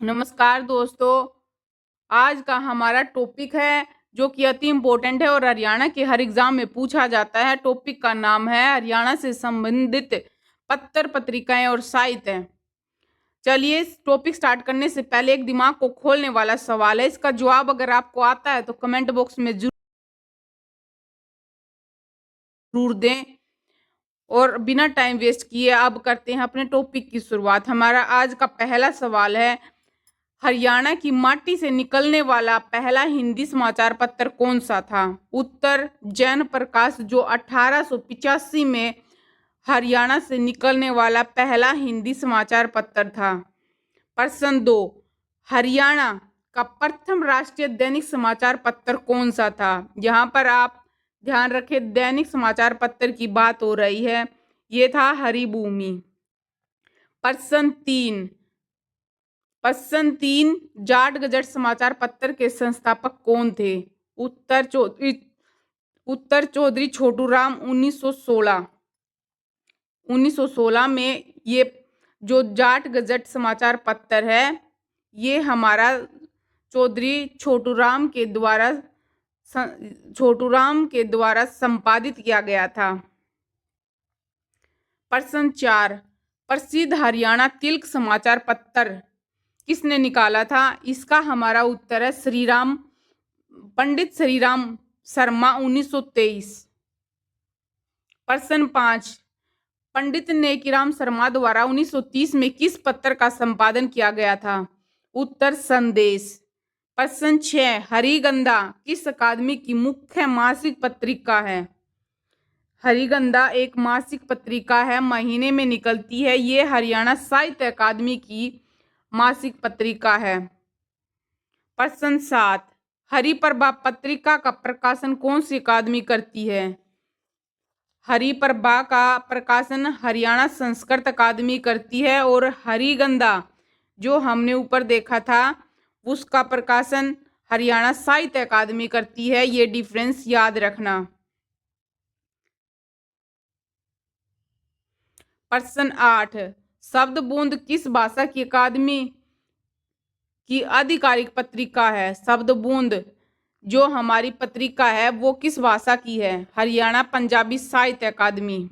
नमस्कार दोस्तों। आज का हमारा टॉपिक है जो कि अति इम्पोर्टेंट है और हरियाणा के हर एग्जाम में पूछा जाता है। टॉपिक का नाम है हरियाणा से संबंधित पत्र पत्रिकाएं और साहित्य। चलिए, इस टॉपिक स्टार्ट करने से पहले एक दिमाग को खोलने वाला सवाल है। इसका जवाब अगर आपको आता है तो कमेंट बॉक्स में जरूर दें। और बिना टाइम वेस्ट किए अब करते हैं अपने टॉपिक की शुरुआत। हमारा आज का पहला सवाल है, हरियाणा की माटी से निकलने वाला पहला हिंदी समाचार पत्र कौन सा था? उत्तर, जैन प्रकाश, जो 1885 में हरियाणा से निकलने वाला पहला हिंदी समाचार पत्र था। प्रश्न 2, हरियाणा का प्रथम राष्ट्रीय दैनिक समाचार पत्र कौन सा था? यहाँ पर आप ध्यान रखें, दैनिक समाचार पत्र की बात हो रही है। ये था हरिभूमि। प्रश्न 3, जाट गजट समाचार पत्र के संस्थापक कौन थे? उत्तर चौधरी छोटूराम। 1916 में ये जो जाट गजट समाचार पत्र है ये हमारा चौधरी छोटूराम के द्वारा संपादित किया गया था। प्रश्न 4, प्रसिद्ध हरियाणा तिलक समाचार पत्र किसने निकाला था? इसका हमारा उत्तर है पंडित श्रीराम शर्मा। 1923। प्रश्न 5, पंडित नेकीराम शर्मा द्वारा 1930 में किस पत्र का संपादन किया गया था? उत्तर, संदेश। प्रश्न 6, हरिगंधा किस अकादमी की मुख्य मासिक पत्रिका है? हरिगंधा एक मासिक पत्रिका है, महीने में निकलती है। ये हरियाणा साहित्य अकादमी की मासिक पत्रिका है। प्रश्न 7, हरिप्रभा पत्रिका का प्रकाशन कौन सी अकादमी करती है? हरिप्रभा का प्रकाशन हरियाणा संस्कृत अकादमी करती है। और हरिगंधा जो हमने ऊपर देखा था उसका प्रकाशन हरियाणा साहित्य अकादमी करती है। ये डिफरेंस याद रखना। प्रश्न 8, शब्द बूंद किस भाषा की अकादमी की आधिकारिक पत्रिका है? शब्द बूंद जो हमारी पत्रिका है वो किस भाषा की है? हरियाणा पंजाबी साहित्य अकादमी।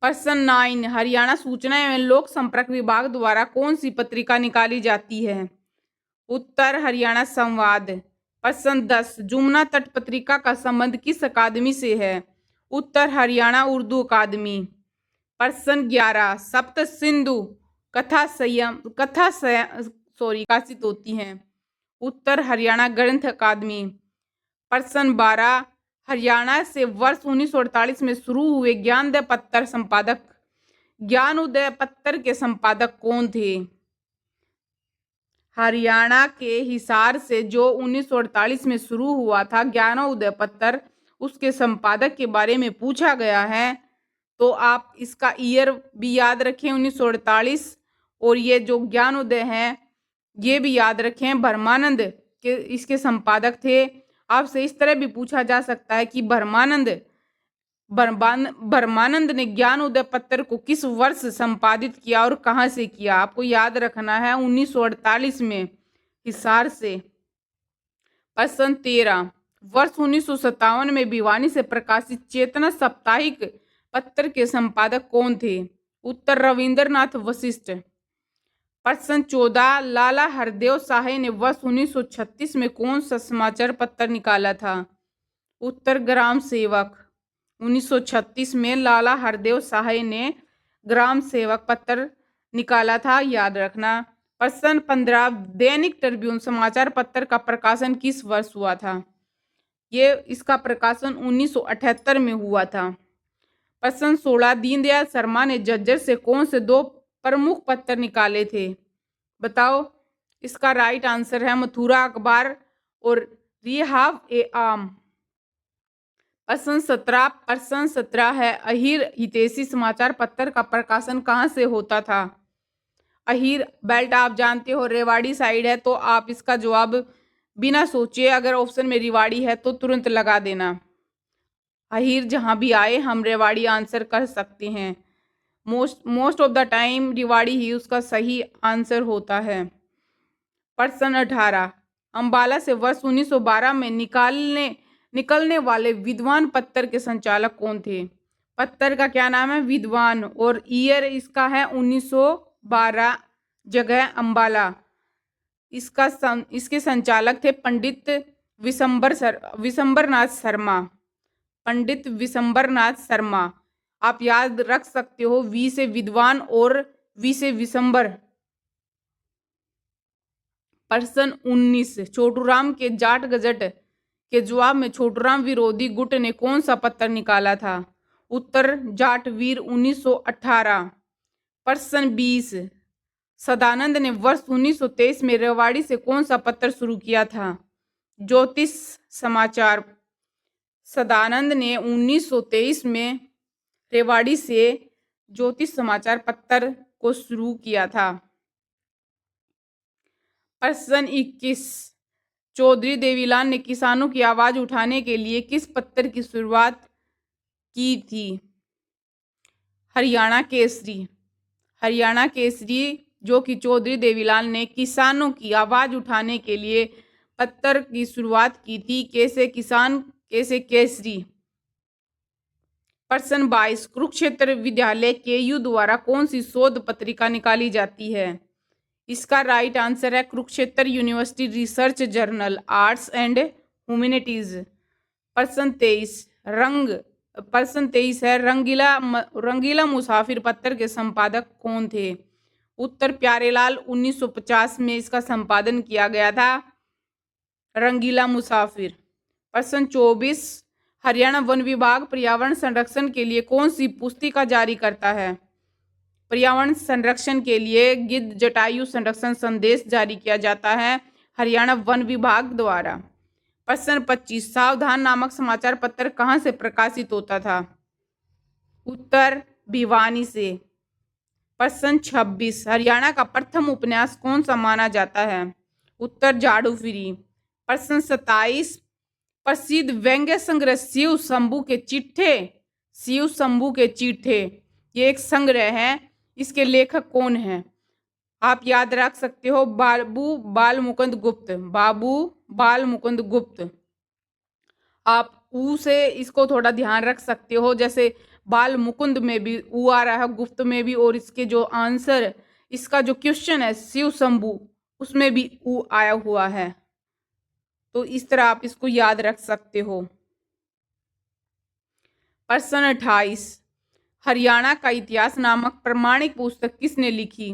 प्रश्न 9, हरियाणा सूचना एवं लोक संपर्क विभाग द्वारा कौन सी पत्रिका निकाली जाती है? उत्तर, हरियाणा संवाद। प्रश्न 10, जमुना तट पत्रिका का संबंध किस अकादमी से है? उत्तर, हरियाणा उर्दू अकादमी। प्रश्न 11, सप्त सिंधु प्रकाशित होती हैं। उत्तर, हरियाणा ग्रंथ अकादमी। प्रश्न 12, हरियाणा से वर्ष 1948 में शुरू हुए ज्ञानोदय पत्र के संपादक कौन थे? हरियाणा के हिसार से जो 1948 में शुरू हुआ था ज्ञानोदय पत्र, उसके संपादक के बारे में पूछा गया है तो आप इसका ईयर भी याद रखें, 1948। और ये जो ज्ञानोदय है ये भी याद रखें, भरमानंद के इसके संपादक थे। आपसे इस तरह भी पूछा जा सकता है कि भरमानंद ने ज्ञानोदय पत्र को किस वर्ष संपादित किया और कहां से किया? आपको याद रखना है 1948 में हिसार से। प्रश्न 13, वर्ष 1957 में भिवानी से प्रकाशित चेतना साप्ताहिक पत्र के संपादक कौन थे? उत्तर, रविंद्रनाथ वशिष्ठ। प्रश्न 14, लाला हरदेव शाह ने वर्ष 1936 में कौन सा समाचार पत्र निकाला था? उत्तर, ग्राम सेवक। 1936 में लाला हरदेव शाह ने ग्राम सेवक पत्र निकाला था, याद रखना। प्रश्न 15, दैनिक ट्रिब्यून समाचार पत्र का प्रकाशन किस वर्ष हुआ था? ये इसका प्रकाशन 1978 में हुआ था। प्रश्न 16, दीनदयाल शर्मा ने झज्जर से कौन से दो प्रमुख पत्र निकाले थे? बताओ। इसका राइट आंसर है मथुरा अखबार और रिहाव ए आम। प्रश्न 17 है, अहीर हितैषी समाचार पत्र का प्रकाशन कहाँ से होता था? अहीर बेल्ट आप जानते हो रेवाड़ी साइड है, तो आप इसका जवाब बिना सोचे अगर ऑप्शन में रेवाड़ी है तो तुरंत लगा देना। अहीर जहां भी आए हम रेवाड़ी आंसर कर सकते हैं। Most of the time Rewari ही उसका सही आंसर होता है। प्रश्न 18, अंबाला से वर्ष 1912 में निकलने वाले विद्वान पत्तर के संचालक कौन थे? पत्तर का क्या नाम है? विद्वान। और ईयर इसका है 1912, जगह अंबाला। इसके संचालक थे पंडित विशंबरनाथ शर्मा। पंडित विशंबरनाथ शर्मा। आप याद रख सकते हो, वी से विद्वान और वी से विशंबर। प्रश्न 19, छोटूराम के जाट गजट के जवाब में छोटूराम विरोधी गुट ने कौन सा पत्र निकाला था? उत्तर, जाट वीर 1918। प्रश्न 20, सदानंद ने वर्ष 1923 में रेवाड़ी से कौन सा पत्र शुरू किया था? ज्योतिष समाचार। सदानंद ने 1923 में रेवाड़ी से ज्योतिष समाचार पत्र को शुरू किया था। प्रश्न 21, चौधरी देवीलाल ने किसानों की आवाज उठाने के लिए किस पत्र की शुरुआत की थी? हरियाणा केसरी। हरियाणा केसरी, जो कि चौधरी देवीलाल ने किसानों की आवाज उठाने के लिए पत्र की शुरुआत की थी। कैसे किसान, कैसे केसरी। प्रश्न 22, कुरुक्षेत्र विद्यालय केयू द्वारा कौन सी शोध पत्रिका निकाली जाती है? इसका राइट आंसर है Kurukshetra university research journal arts and humanities. प्रश्न 23 है रंगीला मुसाफिर पत्र के संपादक कौन थे? उत्तर, प्यारेलाल। 1950 में इसका संपादन किया गया था, रंगीला मुसाफिर। प्रश्न 24, हरियाणा वन विभाग पर्यावरण संरक्षण के लिए कौन सी पुस्तिका जारी करता है? पर्यावरण संरक्षण के लिए गिद्ध जटायु संरक्षण संदेश जारी किया जाता है हरियाणा वन विभाग द्वारा। प्रश्न 25, सावधान नामक समाचार पत्र कहाँ से प्रकाशित होता था? उत्तर, भिवानी से। प्रश्न 26, हरियाणा का प्रथम उपन्यास कौन सा माना जाता है? उत्तर, जाड़ू फिरी। प्रश्न 27, प्रसिद्ध व्यंग्य संग्रह शिव शंभू के चिट्ठे ये एक संग्रह है, इसके लेखक कौन है? आप याद रख सकते हो, बाबू बाल मुकुंद गुप्त। आप ऊ से इसको थोड़ा ध्यान रख सकते हो, जैसे बाल मुकुंद में भी ऊ आ रहा है, गुप्त में भी, और इसके जो आंसर, इसका जो क्वेश्चन है शिव शंभू, उसमें भी ऊ आया हुआ है। तो इस तरह आप इसको याद रख सकते हो। प्रश्न 28, हरियाणा का इतिहास नामक प्रमाणिक पुस्तक किसने लिखी?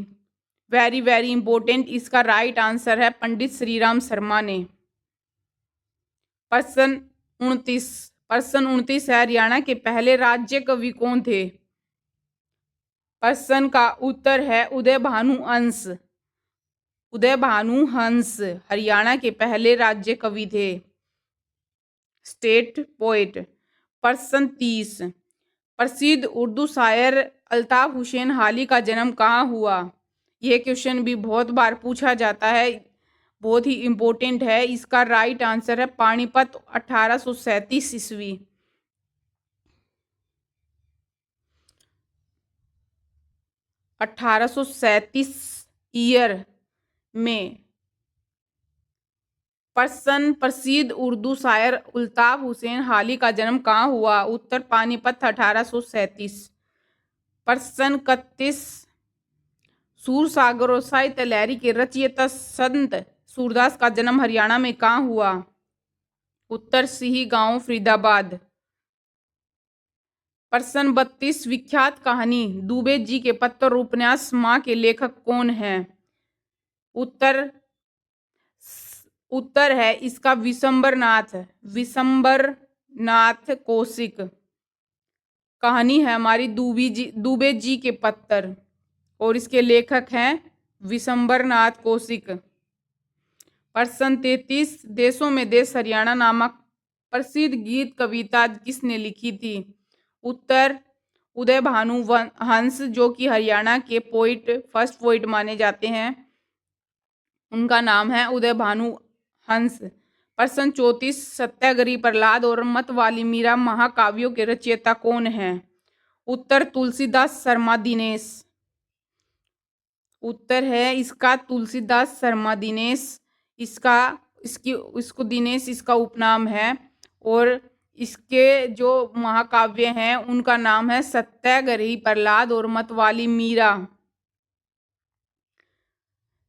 वेरी वेरी इंपॉर्टेंट, इसका राइट आंसर है पंडित श्रीराम शर्मा ने। प्रश्न 29 है, हरियाणा के पहले राज्य कवि कौन थे? प्रश्न का उत्तर है उदय भानु हंस हरियाणा के पहले राज्य कवि थे, स्टेट पोएट। प्रश्न 30, प्रसिद्ध उर्दू शायर अल्ताफ हुसैन हाली का जन्म कहाँ हुआ? यह क्वेश्चन भी बहुत बार पूछा जाता है, बहुत ही इम्पोर्टेंट है। इसका राइट आंसर है पानीपत, 1837 ईस्वी। ईयर में। प्रश्न, प्रसिद्ध उर्दू शायर अल्ताफ हुसैन हाली का जन्म कहाँ हुआ? उत्तर, पानीपत, 1837। प्रश्न 31, सूरसागर और साहित्य लहरी के रचयिता संत सूरदास का जन्म हरियाणा में कहाँ हुआ? उत्तर, सिही गांव, फरीदाबाद। प्रश्न 32, विख्यात कहानी दुबे जी के पत्र उपन्यास माँ के लेखक कौन है? उत्तर है इसका विशंबरनाथ कौशिक। कहानी है हमारी दुबे जी के पत्र, और इसके लेखक हैं विशंबरनाथ कौशिक। प्रश्न 33, देशों में देश हरियाणा नामक प्रसिद्ध गीत कविता किसने लिखी थी? उत्तर, उदय भानु हंस, जो कि हरियाणा के फर्स्ट पोइट माने जाते हैं, उनका नाम है उदय भानु हंस। प्रश्न 34, सत्याग्रही प्रहलाद और मतवाली मीरा महाकाव्यों के रचयिता कौन हैं? उत्तर तुलसीदास शर्मा दिनेश। उत्तर है इसका तुलसीदास शर्मा दिनेश। इसको दिनेश इसका उपनाम है। और इसके जो महाकाव्य हैं उनका नाम है सत्याग्रही प्रहलाद और मतवाली मीरा।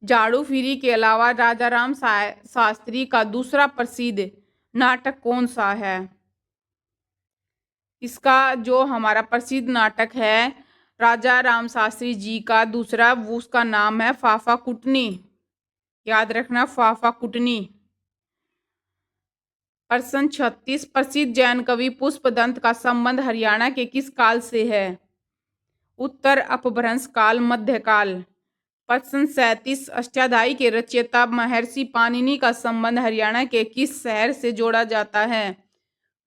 झाड़ू फिरी के अलावा राजा राम शास्त्री का दूसरा प्रसिद्ध नाटक कौन सा है? इसका जो हमारा प्रसिद्ध नाटक है राजा राम शास्त्री जी का दूसरा, वो उसका नाम है फाफा कुटनी। याद रखना, फाफा कुटनी। प्रश्न 36, प्रसिद्ध जैन कवि पुष्पदंत का संबंध हरियाणा के किस काल से है? उत्तर अपभ्रंश काल, मध्यकाल। प्रश्न 37, अष्टाध्यायी के रचयिता महर्षि पाणिनि का संबंध हरियाणा के किस शहर से जोड़ा जाता है?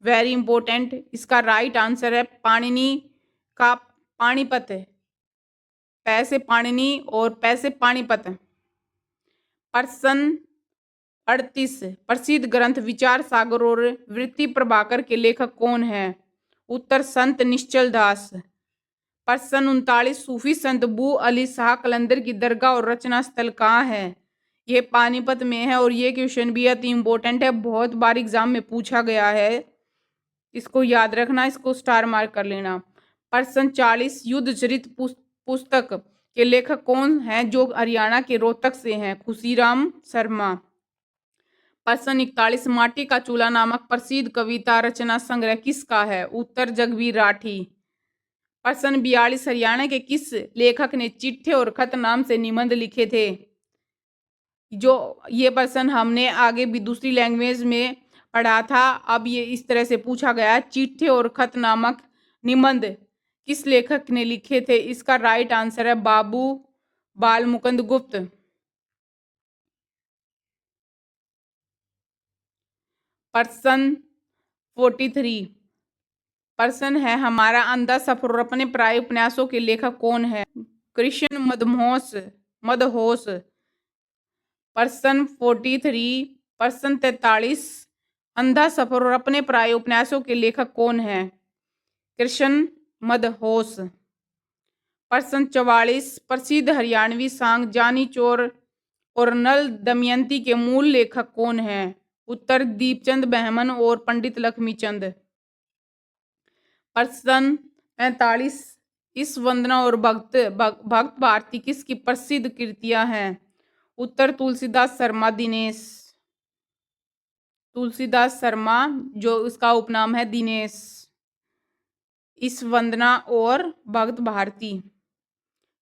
वेरी इंपॉर्टेंट, इसका राइट आंसर है पाणिनि का पानीपत। पैसे पाणिनि और पैसे पानीपत। प्रश्न 38, प्रसिद्ध ग्रंथ विचार सागर और वृत्ति प्रभाकर के लेखक कौन है? उत्तर संत निश्चल दास। प्रश्न 39, सूफी संत बू अली शाह कलंदर की दरगाह और रचना स्थल कहाँ है? ये पानीपत में है। और ये क्वेश्चन भी अति इम्पोर्टेंट है, बहुत बार एग्जाम में पूछा गया है, इसको याद रखना, इसको स्टार मार्क कर लेना। प्रश्न 40, युद्ध चरित पुस्तक के लेखक कौन हैं जो हरियाणा के रोहतक से हैं? खुशीराम शर्मा। प्रश्न 41, माटी का चूल्हा नामक प्रसिद्ध कविता रचना संग्रह किसका है? उत्तर जगबीर राठी। प्रश्न 42, हरियाणा के किस लेखक ने चिट्ठे और खत नाम से निबंध लिखे थे? जो ये प्रश्न हमने आगे भी दूसरी लैंग्वेज में पढ़ा था, अब ये इस तरह से पूछा गया, चिट्ठे और खत नामक निबंध किस लेखक ने लिखे थे? इसका राइट आंसर है बाबू बाल मुकुंद गुप्त। प्रश्न 43, प्रश्न है हमारा, अंधा सफर और अपने प्राय उपन्यासों के लेखक कौन है? कृष्ण मदहोश। प्रश्न 43, प्रश्न 43, अंधा सफर और अपने प्राय उपन्यासों के लेखक कौन है? कृष्ण मदहोश। प्रश्न 44, प्रसिद्ध हरियाणवी सांग जानी चोर और नल दमयंती के मूल लेखक कौन है? उत्तर दीपचंद बहमन और पंडित लक्ष्मीचंद। प्रश्न 45, इस वंदना और भक्त भारती किसकी प्रसिद्ध कृतियां हैं? उत्तर तुलसीदास शर्मा दिनेश। तुलसीदास शर्मा जो उसका उपनाम है दिनेश। इस वंदना और भक्त भारती।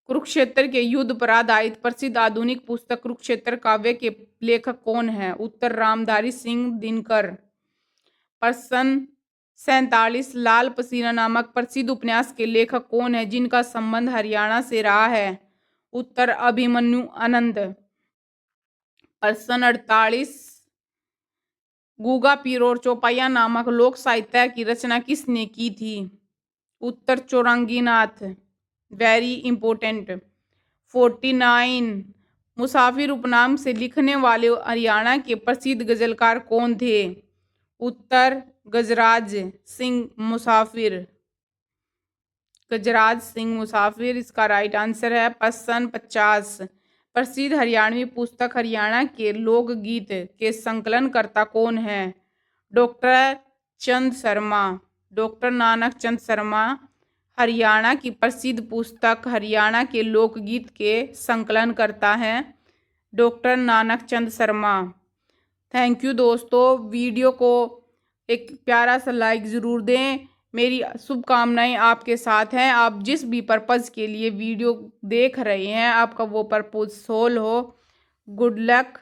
कुरुक्षेत्र के युद्ध पर आधारित प्रसिद्ध आधुनिक पुस्तक कुरुक्षेत्र काव्य के लेखक कौन है? उत्तर रामधारी सिंह दिनकर। प्रश्न 47, लाल पसीना नामक प्रसिद्ध उपन्यास के लेखक कौन है जिनका संबंध हरियाणा से रहा है? उत्तर अभिमन्यु आनंद। प्रश्न 48, गूगा पीर और चौपाया नामक लोक साहित्य की रचना किसने की थी? उत्तर चौरंगीनाथ। Very important. 49, मुसाफिर उपनाम से लिखने वाले हरियाणा के प्रसिद्ध गजलकार कौन थे? उत्तर गजराज सिंह मुसाफिर। गजराज सिंह मुसाफिर इसका राइट आंसर है। प्रश्न 50, प्रसिद्ध हरियाणवी पुस्तक हरियाणा के लोकगीत के संकलनकर्ता कौन है? डॉक्टर चंद शर्मा। डॉक्टर नानक चंद शर्मा हरियाणा की प्रसिद्ध पुस्तक हरियाणा के लोकगीत के संकलन करता है, doctor Nanak Chand Sharma. Thank you दोस्तों, वीडियो को एक प्यारा सा लाइक ज़रूर दें। मेरी शुभकामनाएं आपके साथ हैं। आप जिस भी पर्पज़ के लिए वीडियो देख रहे हैं, आपका वो पर्पज़ सोल्व हो। Good luck.